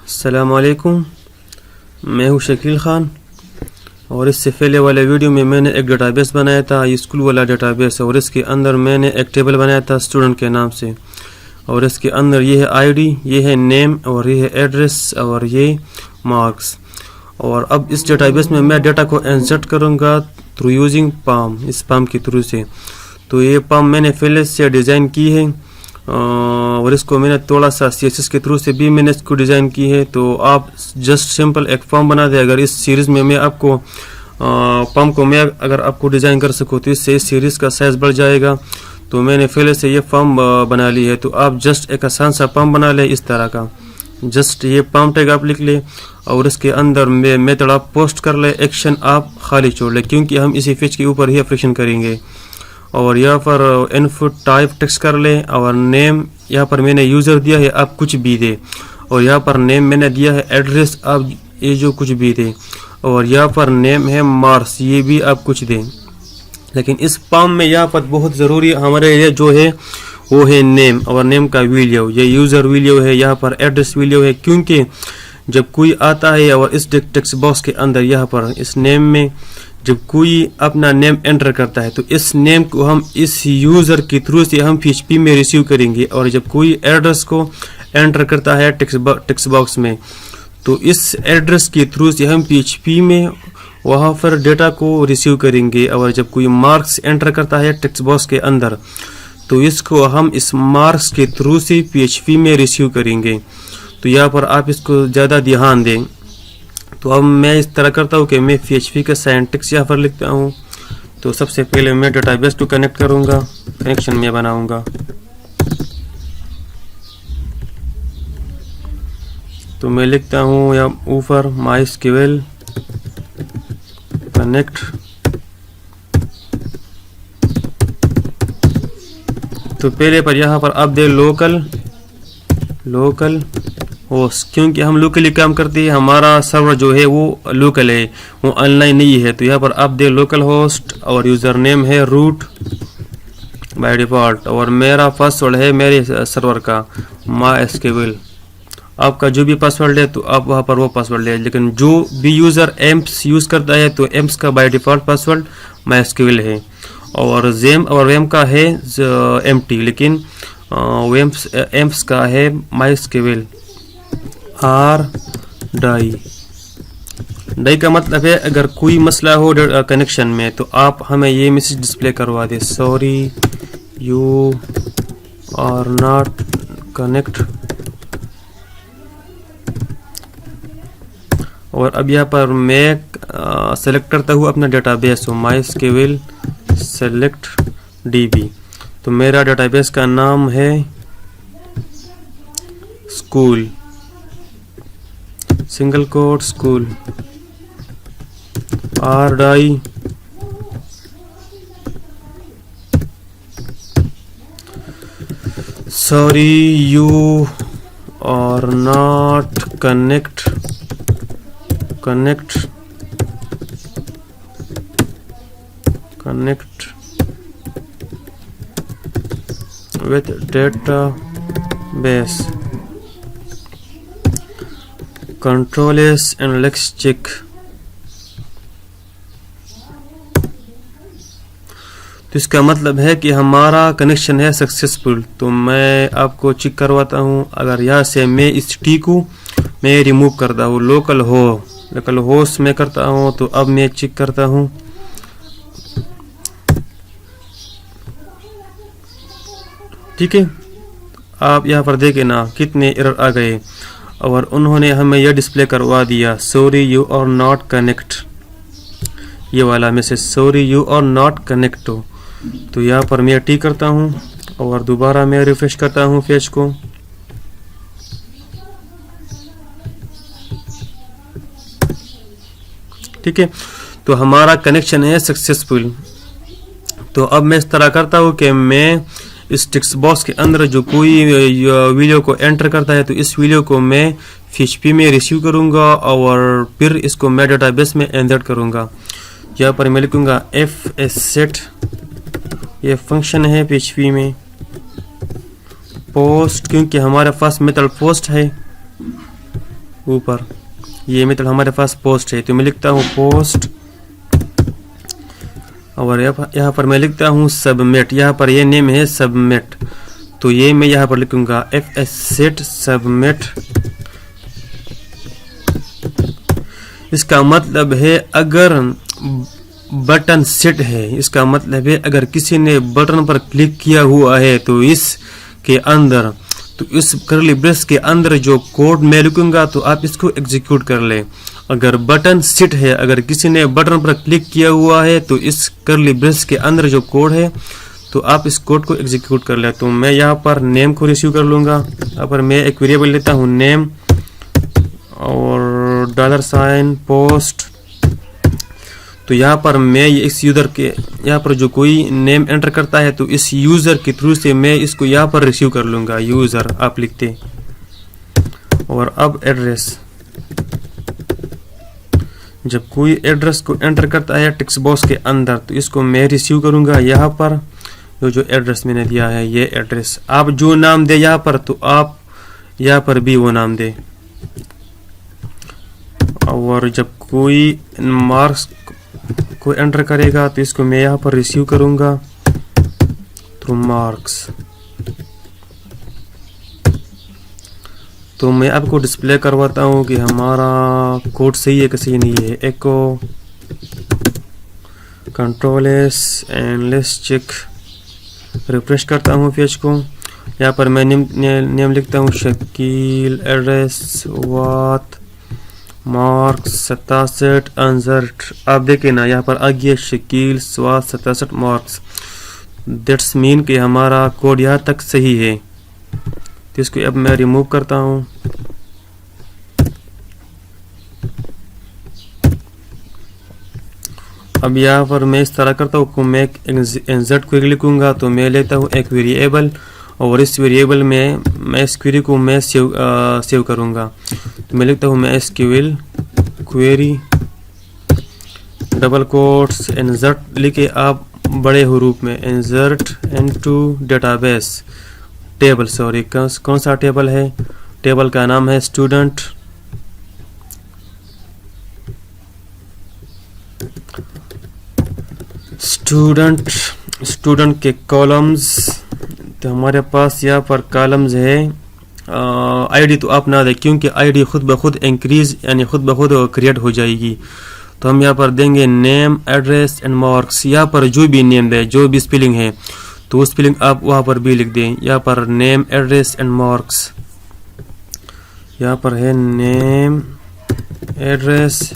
अस्सलाम वालेकुम, मैं हूँ शकील ख़ान। और इससे पहले वाले वीडियो में मैंने एक डेटाबेस बनाया था, ये स्कूल वाला डेटाबेस, और इसके अंदर मैंने एक टेबल बनाया था स्टूडेंट के नाम से। और इसके अंदर ये है आईडी, ये है नेम, और ये है एड्रेस, और ये मार्क्स। और अब इस डेटाबेस में मैं डेटा को इंसर्ट करूँगा थ्रू यूजिंग पाम, इस पाम के थ्रू से। तो ये पाम मैंने पहले से डिज़ाइन की है और इसको मैंने थोड़ा सा CSS के थ्रू से भी मैंने इसको डिज़ाइन की है। तो आप जस्ट सिंपल एक फॉर्म बना दे। अगर इस सीरीज़ में मैं आपको फॉर्म को मैं अगर आपको डिज़ाइन कर सकूँ तो इससे इस सीरीज़ का साइज़ बढ़ जाएगा। तो मैंने पहले से ये फॉर्म बना ली है। तो आप जस्ट एक आसान सा फॉर्म बना लें इस तरह का। जस्ट ये फॉर्म टैग आप लिख ले और इसके अंदर में मेथड आप पोस्ट कर ले, एक्शन आप खाली छोड़ ले, क्योंकि हम इसी फेच के ऊपर ही ऑपरेशन करेंगे। और यहाँ पर इनपुट टाइप टेक्स्ट कर ले और नेम यहाँ पर मैंने यूज़र दिया है, आप कुछ भी दे। और यहाँ पर नेम मैंने दिया है एड्रेस, आप ये जो कुछ भी दे। और यहाँ पर नेम है मार्क्स, ये भी आप कुछ दें। लेकिन इस फॉर्म में यहाँ पर बहुत ज़रूरी हमारे लिए जो है वो है नेम और नेम का वैल्यू, ये यूज़र वैल्यू है, यहाँ पर एड्रेस वैल्यू है। क्योंकि जब कोई आता है और इस टेक्स्ट बॉक्स के अंदर यहाँ पर इस नेम में जब कोई अपना नेम एंटर करता है तो इस नेम को हम इस यूज़र के थ्रू से हम PHP में रिसीव करेंगे। और जब कोई एड्रेस को एंटर करता है टेक्स्ट बॉक्स में तो इस एड्रेस के थ्रू से हम PHP में वहाँ पर डेटा को रिसीव करेंगे। और जब कोई मार्क्स एंटर करता है टेक्स्ट बॉक्स के अंदर तो इसको हम इस मार्क्स के थ्रू से PHP में रिसीव करेंगे। तो यहाँ पर आप इसको ज़्यादा ध्यान दें। तो अब मैं इस तरह करता हूँ कि मैं PHP का सिंटैक्स यहाँ पर लिखता हूँ। तो सबसे पहले मैं डेटाबेस को कनेक्ट करूँगा, कनेक्शन में बनाऊँगा। तो मैं लिखता हूँ यहाँ ऊपर MySQL कनेक्ट। तो पहले पर यहाँ पर आप दे लोकल होस्ट, क्योंकि हम लोकली काम करते हैं, हमारा सर्वर जो है वो लोकल है, वो ऑनलाइन नहीं है। तो यहाँ पर आप दे लोकल होस्ट और यूज़र नेम है रूट बाय डिफ़ॉल्ट। और मेरा पासवर्ड है मेरे सर्वर का MySQL। आपका जो भी पासवर्ड है तो आप वहाँ पर वो पासवर्ड ले। लेकिन जो भी यूज़र एम्प्स यूज़ करता है तो एम्प्स का बाय डिफ़ॉल्ट पासवर्ड MySQL है। और वेम का है एम्प्टी, लेकिन एम्प्स का है MySQL डाई का मतलब है अगर कोई मसला हो कनेक्शन में तो आप हमें ये मैसेज डिस्प्ले करवा दे, sorry you are not connect. और अब यहाँ पर मैं सेलेक्ट करता हूँ अपना डेटाबेस, MySQL सेलेक्ट DB। तो मेरा डेटाबेस का नाम है school, single quote school RDI sorry you are not connect with database control S and let's check। तो इसका मतलब है कि हमारा कनेक्शन है सक्सेसफुल। तो मैं आपको चेक करवाता हूँ। अगर यहाँ से मैं इस T को मैं रिमूव करता हूँ, लोकल होस्ट में करता हूँ। तो अब मैं चेक करता हूँ। ठीक है, आप यहाँ पर देखें ना कितने एरर आ गए। और उन्होंने हमें यह डिस्प्ले करवा दिया, sorry you are not connect, ये वाला message, sorry you are not connect. तो यहाँ पर मैं टी करता हूँ और दोबारा मैं रिफ्रेश करता हूँ पेज को। ठीक है, तो हमारा कनेक्शन है सक्सेसफुल। तो अब मैं इस तरह करता हूँ कि मैं इस टेक्स्ट बॉक्स के अंदर जो कोई वीडियो को एंटर करता है तो इस वीडियो को मैं PHP में रिसीव करूँगा और फिर इसको मैं डेटाबेस में इंसर्ट करूँगा। यहाँ पर मैं लिखूँगा fset, ये फंक्शन है PHP में, पोस्ट, क्योंकि हमारे पास मेथड पोस्ट है। ऊपर। ये मेथड हमारे पास पोस्ट है, तो मैं लिखता हूँ पोस्ट और यहाँ पर मैं लिखता हूँ सबमिट। यहाँ पर ये नेम है सबमिट, तो ये मैं यहाँ पर लिखूंगा fs set सबमिट। इसका मतलब है अगर बटन सेट है, इसका मतलब है अगर किसी ने बटन पर क्लिक किया हुआ है तो इसके अंदर, तो इस करली ब्रेस के अंदर जो कोड मैं लिखूंगा तो आप इसको एग्जीक्यूट कर ले। अगर बटन सेट है, अगर किसी ने बटन पर क्लिक किया हुआ है तो इस करली ब्रेस के अंदर जो कोड है तो आप इस कोड को एग्जीक्यूट कर ले। तो मैं यहाँ पर नेम को रिसीव कर लूंगा। यहाँ पर मैं एक वेरिएबल लेता हूँ नेम और $, पोस्ट। तो यहाँ पर मैं इस यूज़र के, यहाँ पर जो कोई नेम एंटर करता है तो इस यूज़र के थ्रू से मैं इसको यहाँ पर रिसीव कर लूँगा। यूज़र आप लिखते, और अब एड्रेस, जब कोई एड्रेस को एंटर करता है टेक्स्ट बॉक्स के अंदर तो इसको मैं रिसीव करूँगा यहाँ पर। जो एड्रेस मैंने दिया है ये एड्रेस, आप जो नाम दे यहाँ पर तो आप यहाँ पर भी वो नाम दे। और जब कोई मार्क्स को एंटर करेगा तो इसको मैं यहाँ पर रिसीव करूँगा थ्रू मार्क्स। तो मैं आपको डिस्प्ले करवाता हूँ कि हमारा कोड सही है कि सही नहीं है। एको कंट्रोल-S एंड लेट्स चेक। रिफ्रेश करता हूँ पेज को। यहाँ पर मैं नेम लिखता हूँ शकील, एड्रेस वात, मार्क्स 67 आंसर। आप देखें ना यहाँ पर आ गया Shakeel Swat 67 marks. That's mean कि हमारा कोड यहाँ तक सही है। तो इसको अब मैं रिमूव करता हूँ। अब यहाँ पर मैं इस तरह करता हूँ, मैं एक इंसर्ट क्वेरी लिखूंगा। तो मैं लेता हूँ एक वेरिएबल और इस वेरिएबल में मैं इस क्वेरी को मैं सेव करूँगा। तो मैं लिखता हूँ मैं SQL query double quotes insert लिखे आप बड़े हरूफ में, insert into database table. Sorry कौन सा टेबल है? टेबल का नाम है स्टूडेंट। स्टूडेंट के कॉलम्स, तो हमारे पास यहाँ पर कॉलम्स है। आईडी तो आप ना दें क्योंकि आईडी खुद ब खुद इंक्रीज यानी खुद ब खुद क्रिएट हो जाएगी। तो हम यहाँ पर देंगे नेम, एड्रेस एंड मार्क्स। यहाँ पर जो भी नेम है, जो भी स्पेलिंग है तो स्पेलिंग आप वहाँ पर भी लिख दें। यहाँ पर नेम, एड्रेस एंड मार्क्स, यहाँ पर है नेम, एड्रेस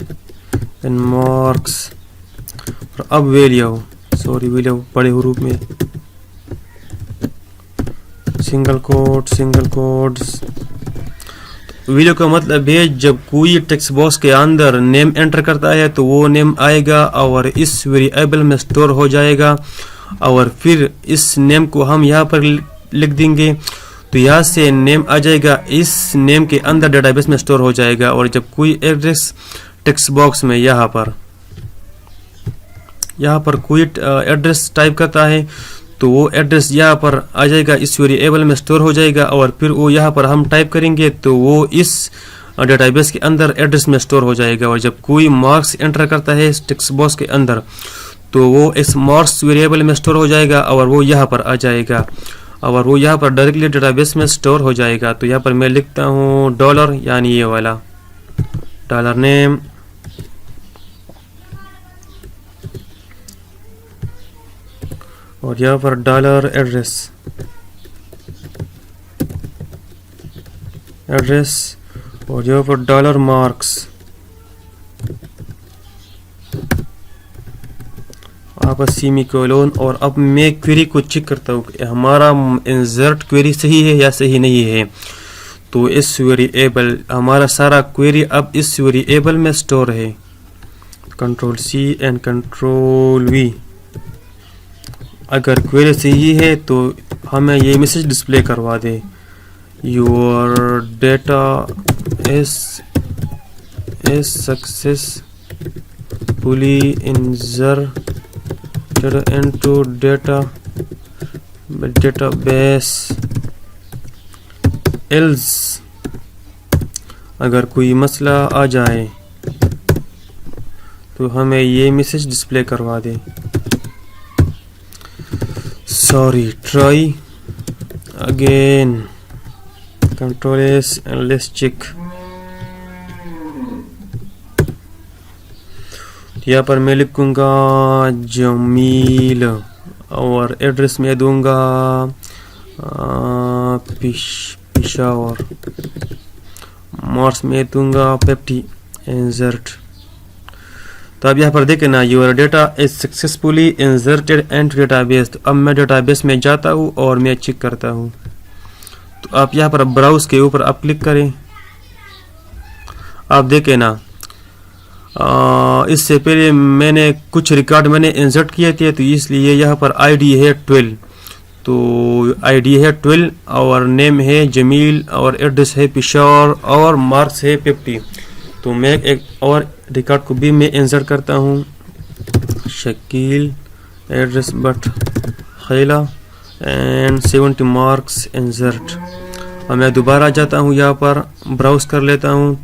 एंड मार्क्स। और अब वैल्यू, सॉरी वैल्यू बड़े हरूफ में, सिंगल कोट्स। वैल्यू का मतलब है जब कोई टेक्स्ट बॉक्स के अंदर नेम एंटर करता है तो वो नेम आएगा और इस वेरिएबल में स्टोर हो जाएगा और फिर इस नेम को हम यहाँ पर लिख देंगे तो यहाँ से नेम आ जाएगा, इस नेम के अंदर डेटाबेस में स्टोर हो जाएगा। और जब कोई एड्रेस टेक्स्ट बॉक्स में यहाँ पर कोई एड्रेस टाइप करता है तो वो एड्रेस यहाँ पर आ जाएगा, इस वेरिएबल में स्टोर हो जाएगा और फिर वो यहाँ पर हम टाइप करेंगे तो वो इस डेटाबेस के अंदर एड्रेस में स्टोर हो जाएगा। और जब कोई मार्क्स एंटर करता है इस टेक्स्ट बॉक्स के अंदर तो वो इस मार्क्स वेरिएबल में स्टोर हो जाएगा और वो यहाँ पर आ जाएगा और वो यहाँ पर डायरेक्टली डेटाबेस में स्टोर हो जाएगा। तो यहाँ पर मैं लिखता हूँ डॉलर, यानी ये वाला डॉलर नेम, और यहाँ पर डॉलर एड्रेस और यहाँ पर डॉलर मार्क्स। आप सेमीकोलन। और अब मैं क्वेरी को चेक करता हूँ कि हमारा इंसर्ट क्वेरी सही है या सही नहीं है। तो इस वेरिएबल, हमारा सारा क्वेरी अब इस वेरिएबल में स्टोर है। Ctrl+C and Ctrl+V। अगर क्वेरी सही है तो हमें ये मैसेज डिस्प्ले करवा दे, your data is successfully inserted into database. Else अगर कोई मसला आ जाए तो हमें ये मैसेज डिस्प्ले करवा दे। Sorry, try again, control S and let's check. यहाँ पर मैं लिखूंगा जमील और एड्रेस में दूंगा पिशावर, मार्क्स में दूंगा 50 इंसर्ट। तो अब यहाँ पर देखें ना, your data is successfully inserted and database. तो अब मैं डेटाबेस में जाता हूँ और मैं चेक करता हूँ। तो आप यहाँ पर ब्राउज के ऊपर आप क्लिक करें। आप देखें ना, इससे पहले मैंने कुछ रिकॉर्ड मैंने इंसर्ट किए थे, तो इसलिए यहाँ पर आईडी है 12। तो आईडी है 12 और नेम है जमील और एड्रेस है पिशावर और मार्क्स है 50। तो मैं एक और रिकॉर्ड को भी मैं इंसर्ट करता हूँ, शकील, एड्रेस बट खैला एंड 70 मार्क्स इंसर्ट। और मैं दोबारा जाता हूँ, यहाँ पर ब्राउज कर लेता हूँ।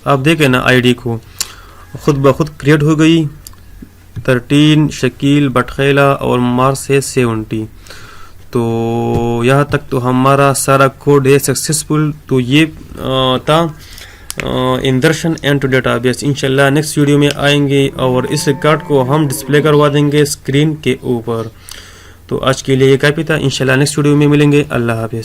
आप देखें ना, आईडी को खुद ब खुद क्रिएट हो गई, 13 शकील बटखैला और मार्क्स है 70। तो यहाँ तक तो हमारा सारा कोड है सक्सेसफुल। तो ये था इंदर्शन एंड डेटाबेस। इंशाल्लाह नेक्स्ट वीडियो में आएंगे और इस रिकॉर्ड को हम डिस्प्ले करवा देंगे स्क्रीन के ऊपर। तो आज के लिए ये काफ़ी था। इंशाल्लाह नेक्स्ट वीडियो में मिलेंगे। अल्लाह हाफिज़।